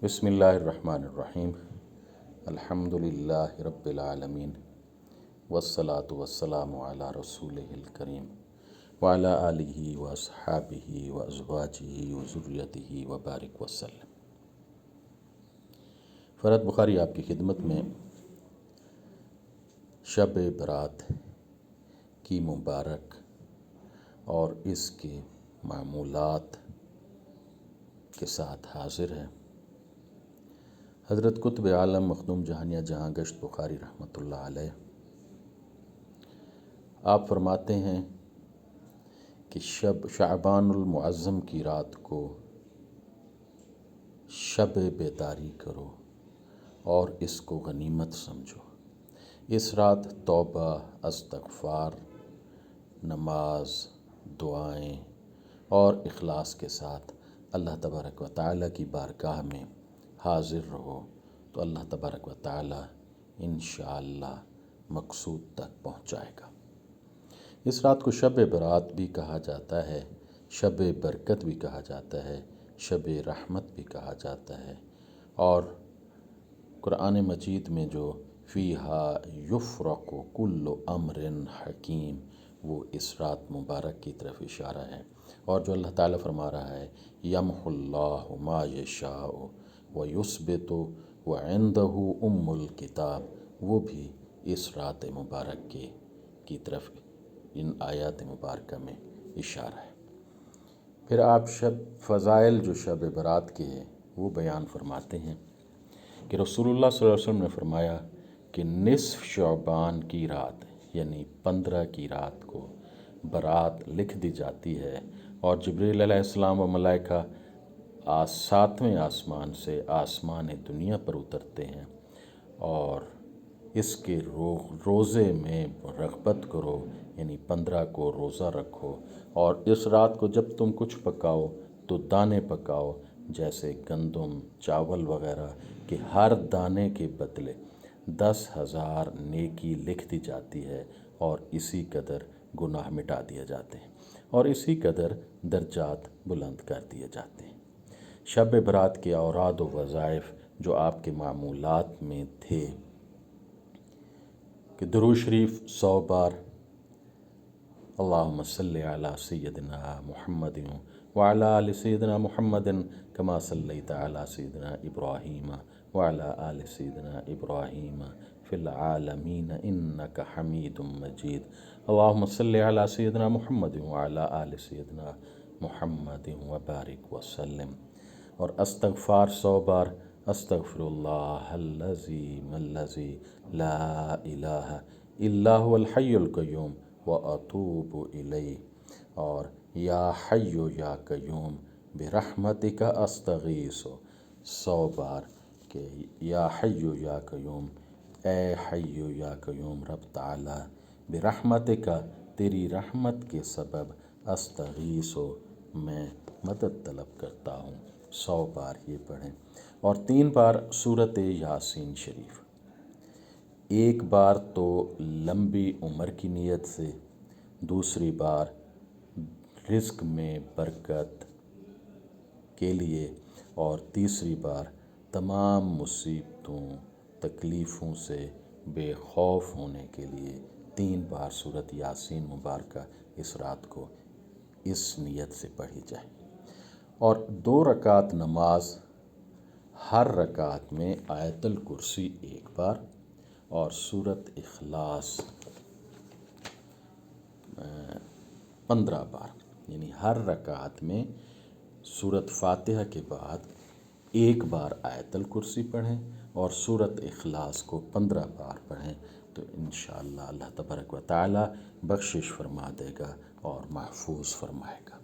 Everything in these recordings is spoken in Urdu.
بسم اللہ الرحمن الرحیم الحمد للہ رب العالمین والصلاة والسلام علی رسولہ الکریم وعلی آلہ واصحابہ وازواجہ وذریتہ وبارک وسلم۔ فرحت بخاری آپ کی خدمت میں شب برات کی مبارک اور اس کے معمولات کے ساتھ حاضر ہے۔ حضرت قطب عالم مخدوم جہانیہ جہاں گشت بخاری رحمۃ اللہ علیہ آپ فرماتے ہیں کہ شعبان المعظم کی رات کو شب بیداری کرو اور اس کو غنیمت سمجھو۔ اس رات توبہ، استغفار، نماز، دعائیں اور اخلاص کے ساتھ اللہ تبارک و تعالیٰ کی بارگاہ میں حاضر رہو تو اللہ تبارک و تعالیٰ انشاءاللہ مقصود تک پہنچائے گا۔ اس رات کو شب برات بھی کہا جاتا ہے، شب برکت بھی کہا جاتا ہے، شب رحمت بھی کہا جاتا ہے، اور قرآن مجید میں جو فیہا یفرق کل امر حکیم، وہ اس رات مبارک کی طرف اشارہ ہے، اور جو اللہ تعالیٰ فرما رہا ہے یمحو اللہ ما یشاء ویثبت وعندہ ام الکتاب، وہ بھی اس رات مبارک کی طرف ان آیات مبارکہ میں اشارہ ہے۔ پھر آپ فضائل جو شب برات کے ہیں وہ بیان فرماتے ہیں کہ رسول اللہ صلی اللہ علیہ وسلم نے فرمایا کہ نصف شعبان کی رات یعنی 15 کی رات کو برات لکھ دی جاتی ہے، اور جبریل علیہ السلام و ملائکہ 7ویں آسمان سے آسمان دنیا پر اترتے ہیں اور اس کے روزے میں رغبت کرو، یعنی 15 کو روزہ رکھو، اور اس رات کو جب تم کچھ پکاؤ تو دانے پکاؤ جیسے گندم، چاول وغیرہ، کہ ہر دانے کے بدلے 10,000 نیکی لکھ دی جاتی ہے، اور اسی قدر گناہ مٹا دیے جاتے ہیں، اور اسی قدر درجات بلند کر دیے جاتے ہیں۔ شب برات کے اوراد و وظائف جو آپ کے معمولات میں تھے کہ درود شریف 100 بار، اللہم صلی علی سیدنا محمد وعلی آل سیدنا محمد کما صلیت علی سیدنا ابراہیم وعلی آل سیدنا ابراہیم فی العالمین انک حمید مجید، اللہم صلی علی سیدنا محمد وعلی آل سیدنا محمد وبارک وسلم، اور استغفار 100 بار، استغفر اللہ العظیم الذی لا الہ الا هو الحی القیوم واتوب الیہ، اور یا حی یا قیوم برحمتک استغیث 100 بار کہ یا حی یا قیوم، اے حی یا قیوم رب تعالی، برحمتک تیری رحمت کے سبب استغیث میں مدد طلب کرتا ہوں، 100 بار یہ پڑھیں، اور 3 بار سورۃ یاسین شریف، ایک بار تو لمبی عمر کی نیت سے، دوسری بار رزق میں برکت کے لیے، اور تیسری بار تمام مصیبتوں تکلیفوں سے بے خوف ہونے کے لیے 3 بار سورۃ یاسین مبارکہ اس رات کو اس نیت سے پڑھی جائے، اور 2 رکعت نماز، ہر رکعت میں آیت الکرسی 1 بار اور سورۃ اخلاص 15 بار، یعنی ہر رکعت میں سورۃ فاتحہ کے بعد 1 بار آیت الکرسی پڑھیں اور سورۃ اخلاص کو 15 بار پڑھیں، تو انشاءاللہ اللہ تبارک و تعالیٰ بخشش فرما دے گا اور محفوظ فرمائے گا۔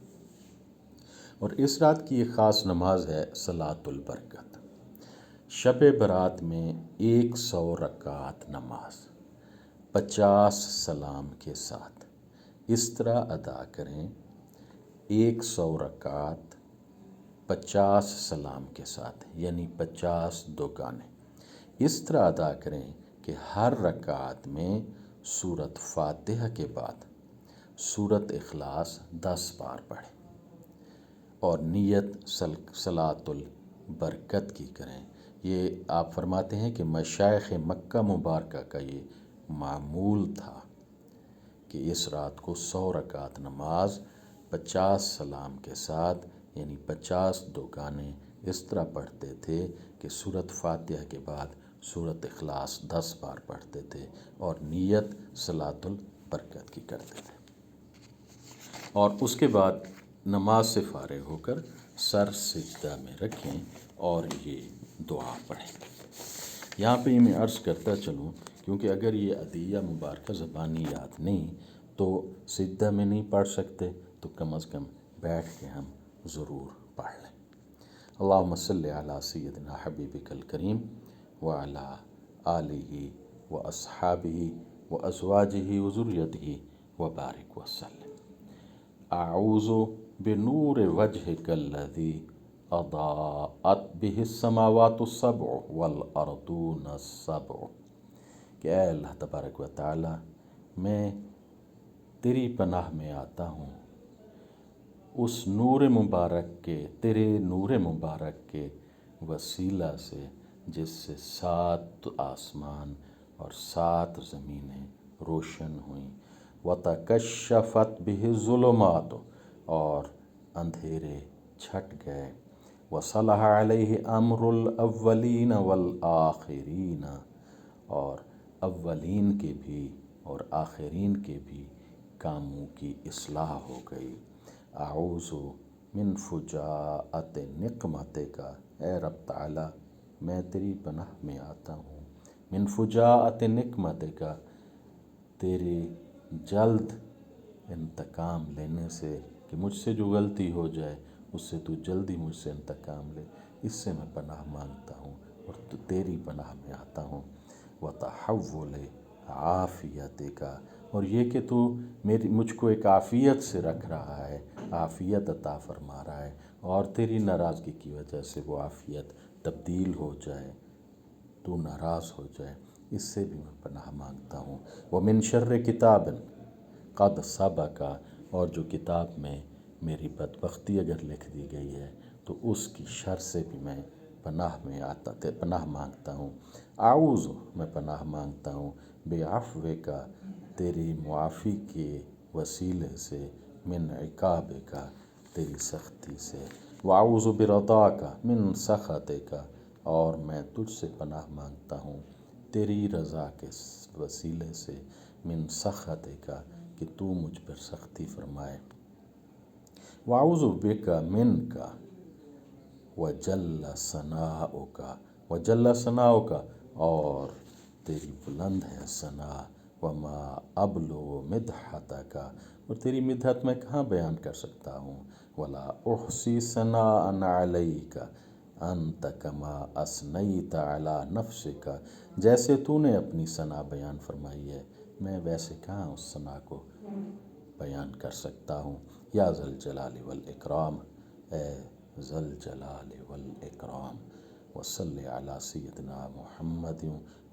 اور اس رات کی ایک خاص نماز ہے صلاۃ البرکت۔ شب برات میں 100 رکعت نماز 50 سلام کے ساتھ اس طرح ادا کریں، 100 رکعت 50 سلام کے ساتھ، یعنی 50 دوگانے، اس طرح ادا کریں کہ ہر رکعت میں سورۃ فاتحہ کے بعد سورۃ اخلاص 10 بار پڑھیں، اور نیت صلاۃ برکت کی کریں۔ یہ آپ فرماتے ہیں کہ مشائخ مکہ مبارکہ کا یہ معمول تھا کہ اس رات کو 100 رکعت نماز 50 سلام کے ساتھ، یعنی 50 دعائیں اس طرح پڑھتے تھے کہ سورۃ فاتحہ کے بعد سورۃ اخلاص 10 بار پڑھتے تھے اور نیت صلاۃ البرکت کی کرتے تھے، اور اس کے بعد نماز سے فارغ ہو کر سر سجدہ میں رکھیں اور یہ دعا پڑھیں۔ یہاں پہ میں عرض کرتا چلوں، کیونکہ اگر یہ ادعیہ مبارکہ زبانی یاد نہیں تو سجدہ میں نہیں پڑھ سکتے، تو کم از کم بیٹھ کے ہم ضرور پڑھ لیں۔ اللہم صلی علی سیدنا حبیبک الکریم وعلی آلہ واصحابہ وازواجہ وذریتہ وبارک وسلم۔ اعوذ بنور وجہک الذی اضاءت بہ السماوات السبع والارضون السبع، کہ اے اللہ تبارک و تعالی میں تیری پناہ میں آتا ہوں اس نور مبارک کے، تیرے نور مبارک کے وسیلہ سے جس سے 7 آسمان اور 7 زمینیں روشن ہوئیں، وَتَكَشَّفَتْ بِهِ الظُّلُمَاتُ اور اندھیرے چھٹ گئے، وَصَلَحَ عَلَيْهِ أَمْرُ الْأَوَّلِينَ وَالْآخِرِينَ اور اولین کے بھی اور آخرین کے بھی کاموں کی اصلاح ہو گئی۔ اعوذ من فجاءۃ نقمتک، اے رب تعالی میں تیری پناہ میں آتا ہوں، من فجاءۃ نقمتک تیرے جلد انتقام لینے سے، کہ مجھ سے جو غلطی ہو جائے اس سے تو جلدی مجھ سے انتقام لے، اس سے میں پناہ مانگتا ہوں اور تو تیری پناہ میں آتا ہوں۔ وتحول عافیتک، اور یہ کہ تو مجھ کو ایک عافیت سے رکھ رہا ہے، عافیت عطا فرما رہا ہے، اور تیری ناراضگی کی وجہ سے وہ عافیت تبدیل ہو جائے، تو ناراض ہو جائے، اس سے بھی میں پناہ مانگتا ہوں۔ ومن شر کتاب قد سبق، اور جو کتاب میں میری بدبختی اگر لکھ دی گئی ہے تو اس کی شر سے بھی میں پناہ مانگتا ہوں۔ اعوذ میں پناہ مانگتا ہوں بعفوک تیری معافی کے وسیلے سے، من عقابک تیری سختی سے، واعوذ برضاک من سخطک اور میں تجھ سے پناہ مانگتا ہوں تیری رضا کے وسیلے سے، من سخطک کہ تو مجھ پر سختی فرمائے، واعوذ بک منک وجل ثناؤک، وجل ثناؤک اور تیری بلند ہے ثنا، وما ابلغ مدحتک اور تیری مدحت میں کہاں بیان کر سکتا ہوں، ولا احصی ثناء علیک انت کما اثنیت علی نفسک، جیسے تو نے اپنی ثنا بیان فرمائی ہے میں ویسے کہاں اس ثنا کو بیان کر سکتا ہوں۔ یا ذا الجلال والاکرام، اے ذا الجلال والاکرام، وصلی علی سیدنا محمد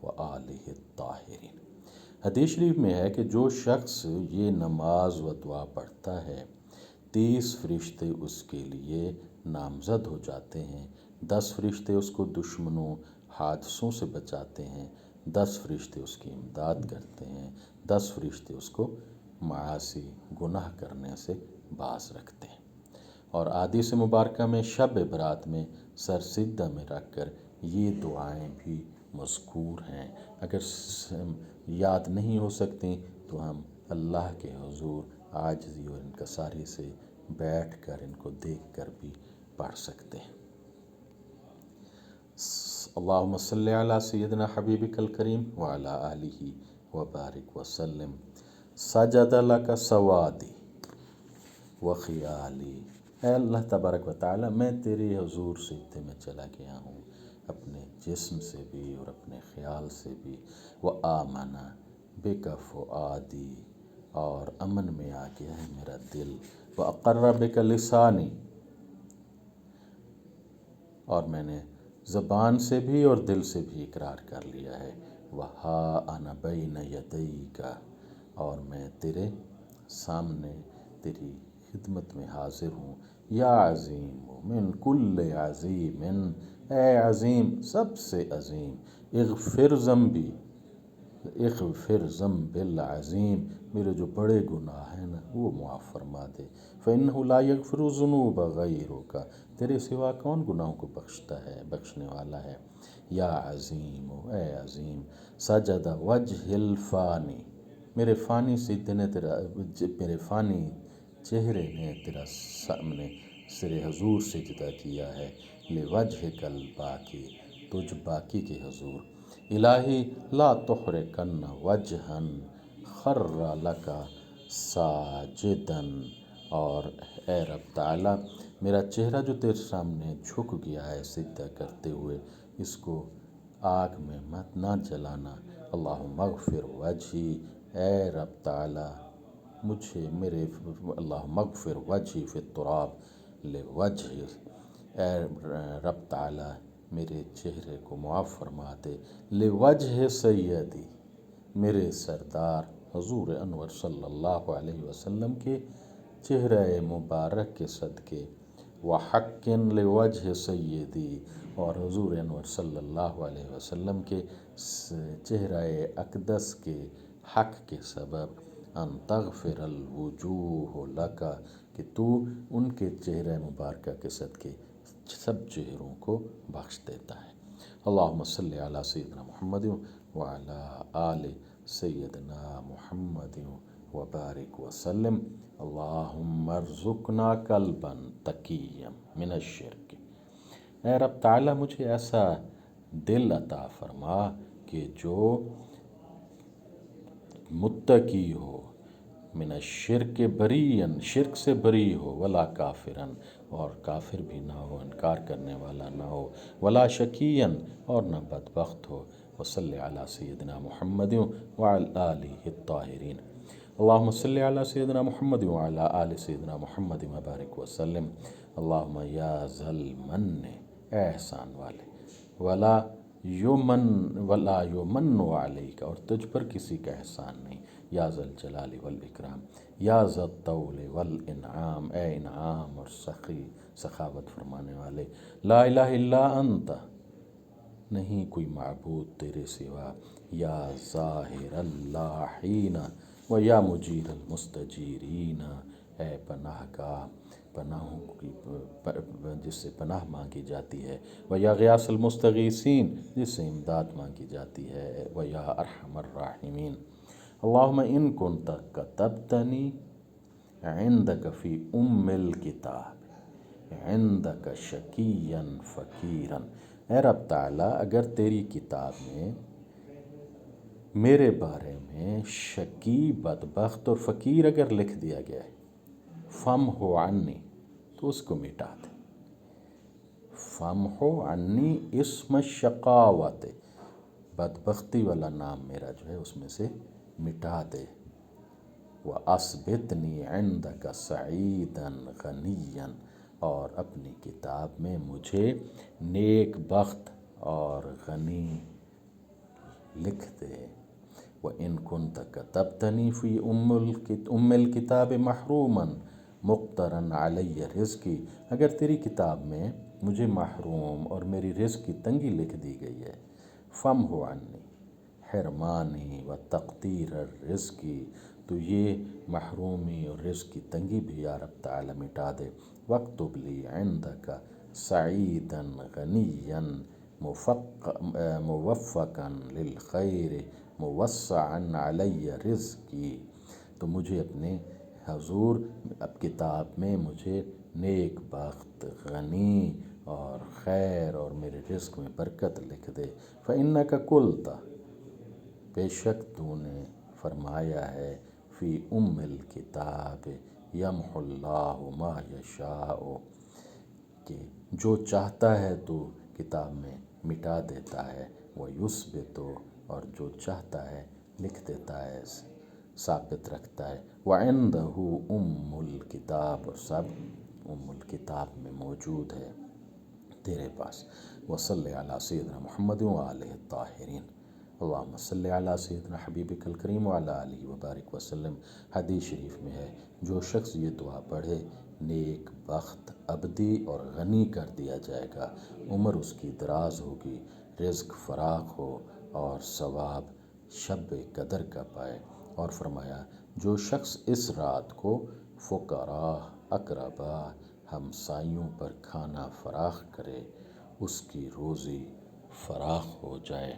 وآلہ الطاہرین۔ حدیث شریف میں ہے کہ جو شخص یہ نماز و دعا پڑھتا ہے 30 فرشتے اس کے لیے نامزد ہو جاتے ہیں، 10 فرشتے اس کو دشمنوں حادثوں سے بچاتے ہیں، 10 فرشتے اس کی امداد کرتے ہیں، 10 فرشتے اس کو معاصی گناہ کرنے سے باز رکھتے ہیں۔ اور احادیث مبارکہ میں شب برات میں سر سجدہ میں رکھ کر یہ دعائیں بھی مذکور ہیں، اگر یاد نہیں ہو سکتی تو ہم اللہ کے حضور عاجزی اور انکساری سے بیٹھ کر ان کو دیکھ کر بھی پڑھ سکتے ہیں۔ اللہم صلی علی سیدنا حبیبک الکریم وعلی آلہ وبارک وسلم۔ سجد لک سوادی وخیالی، اے اللہ تبارک و تعالی میں تیرے حضور سجدے میں چلا گیا ہوں، اپنے جسم سے بھی اور اپنے خیال سے بھی، وآمن بک فؤادی اور امن میں آ گیا ہے میرا دل، وأقر بک لسانی اور میں نے زبان سے بھی اور دل سے بھی اقرار کر لیا ہے، وہا انا بین یدیک اور میں تیرے سامنے تیری خدمت میں حاضر ہوں، یا عظیم من کل عظیم، اے عظیم سب سے عظیم، اغفر ذنبی، اغفر ذنب العظیم، میرے جو بڑے گناہ ہیں نا وہ معاف فرما دے، فإنہ لا یغفر الذنوب غیرک، تیرے سوا کون گناہوں کو بخشتا ہے، بخشنے والا ہے، یا عظیم اے عظیم، سجد وجہ الفانی، میرے فانی سجدے نے تیرا، میرے فانی چہرے نے تیرا سامنے سر حضور سجدہ کیا ہے، لوجہک الباقی، تجھ باقی کے حضور، الہی لا تحرکن وجہا خر لک ساجدا، اور اے رب تعالیٰ میرا چہرہ جو تیرے سامنے جھک گیا ہے سجدہ کرتے ہوئے، اس کو آگ میں مت نہ جلانا، اللہم اغفر وجہی، اے رب تعالیٰ مجھے میرے، اللہم اغفر وجہی فی التراب لوجہ، اے رب تعالیٰ میرے چہرے کو معاف فرما دے، لوجہ سیدی، میرے سردار حضور انور صلی اللہ علیہ وسلم کے چہرہ مبارک کے صدقے، وحق لوجہ سیدی، اور حضور انور صلی اللہ علیہ وسلم کے چہرہ اقدس کے حق کے سبب، ان تغفر الوجوہ لک، کہ تو ان کے چہرہ مبارکہ کے صدقے سب چہروں کو بخش دیتا ہے۔ اللہم صلی علی سیدنا محمد وعلی آل سیدنا محمد وبارک وسلم، اللہم ارزقنا قلبا تقیا من الشرک، اے رب تعالیٰ مجھے ایسا دل عطا فرما کہ جو متقی ہو، من الشرک بریئن، شرک سے بری ہو، ولا کافرن، اور کافر بھی نہ ہو، انکار کرنے والا نہ ہو، ولا شقین، اور نہ بدبخت ہو، وصلی علی سیدنا محمد وعلی آلہ الطاہرین، اللہم صلی علی سیدنا محمد وعلی آل سیدنا محمد وبارک وسلم، اللہم یا ذا المن، اے احسان والے، ولا یمن علیک، اور تجھ پر کسی کا احسان نہیں، یا ذا الجلال والاکرام، یا ذا الطول والانعام، اے انعام اور سخاوت فرمانے والے، لا الہ الا انت، نہیں کوئی معبود تیرے سوا، یا ظاہر اللاحین و یا مجیر المستجیرین، اے پناہ گاہ، پناہوں کی جس سے پناہ مانگی جاتی ہے، و یا غیاث المستغیثین، جس سے امداد مانگی جاتی ہے، و یا ارحم الراحمین، اللہم ان کنت کتبتنی عندک فی الکتاب عندک شقیا فقیرا، اے رب تعالیٰ اگر تیری کتاب میں میرے بارے میں شقی، بدبخت اور فقیر اگر لکھ دیا گیا ہے، فامحو عنی، تو اس کو مٹا دے، فامحو عنی اسم الشقاوت، بدبختی والا نام میرا جو ہے اس میں سے مٹا دے، وَأَثْبِتْنِي عِنْدَكَ سَعِيدًا غَنِيًّا، اور اپنی کتاب میں مجھے نیک بخت اور غنی لکھ دے، وَإِن كُنْتَ كَتَبْتَنِي فِي أُمِّ الْكِتَابِ مَحْرُومًا مُقْتَرًا عَلَيَّ رِزْقِي، اگر تیری کتاب میں مجھے محروم اور میری رزق کی تنگی لکھ دی گئی ہے، فَامْحُ عَنِّي حرمانی و تقدیر الرزقی، تو یہ محرومی اور رزق کی تنگی بھی یا رب تعالیٰ مٹا دے، وَاكْتُبْ لِي عِنْدَكَ سَعِيدًا غَنِيًّا موفقاً للخیر موسعاً علی رزقی، تو مجھے اپنے حضور اب کتاب میں مجھے نیک بخت، غنی اور خیر اور میرے رزق میں برکت لکھ دے، فَإِنَّكَ قُلْتَ، بے شک تو نے فرمایا ہے، فی الکتاب یمحو اللہ ما یشاء، کہ جو چاہتا ہے تو کتاب میں مٹا دیتا ہے، وَیُثْبِتُ، اور جو چاہتا ہے لکھ دیتا ہے، ثابت رکھتا ہے، وَعِنْدَهُ الکتاب، اور سب الکتاب میں موجود ہے تیرے پاس، وصلی علی سیدنا محمد وآلہ الطاہرین، اللہم صلی علی سیدنا حبیبک الکریم وعلی آلہ وبارک وسلم، حدیث شریف میں ہے جو شخص یہ دعا پڑھے نیک بخت ابدی اور غنی کر دیا جائے گا، عمر اس کی دراز ہوگی، رزق فراخ ہو اور ثواب شب قدر کا پائے۔ اور فرمایا جو شخص اس رات کو فقراء، اقربا، ہمسائیوں پر کھانا فراخ کرے اس کی روزی فراخ ہو جائے۔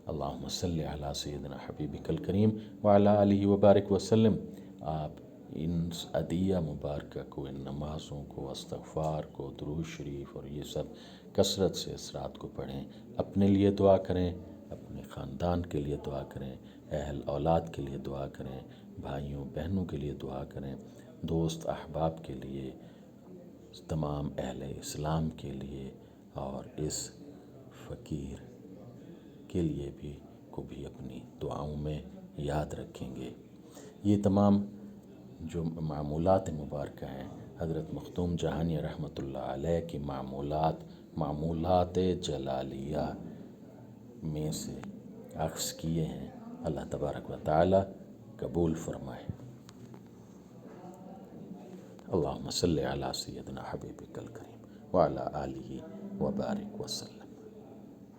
اللہم صلی علی سیدنا حبیبک الکریم وعلی آلہ وبارک وسلم۔ آپ ان عدیہ مبارکہ کو، ان نمازوں کو، استغفار کو، درود شریف اور یہ سب کثرت سے اس رات کو پڑھیں، اپنے لیے دعا کریں، اپنے خاندان کے لیے دعا کریں، اہل اولاد کے لیے دعا کریں، بھائیوں بہنوں کے لیے دعا کریں، دوست احباب کے لیے، تمام اہل اسلام کے لیے، اور اس فقیر کے لیے بھی اپنی دعاؤں میں یاد رکھیں گے۔ یہ تمام جو معمولات مبارکہ ہیں حضرت مختوم جہانی رحمۃ اللہ علیہ کی معمولات جلالیہ میں سے اخذ کیے ہیں۔ اللہ تبارک و تعالی قبول فرمائے۔ اللہم صلی علی سیدنا حبیبک الکریم وعلی آلہ وبارک وسلم۔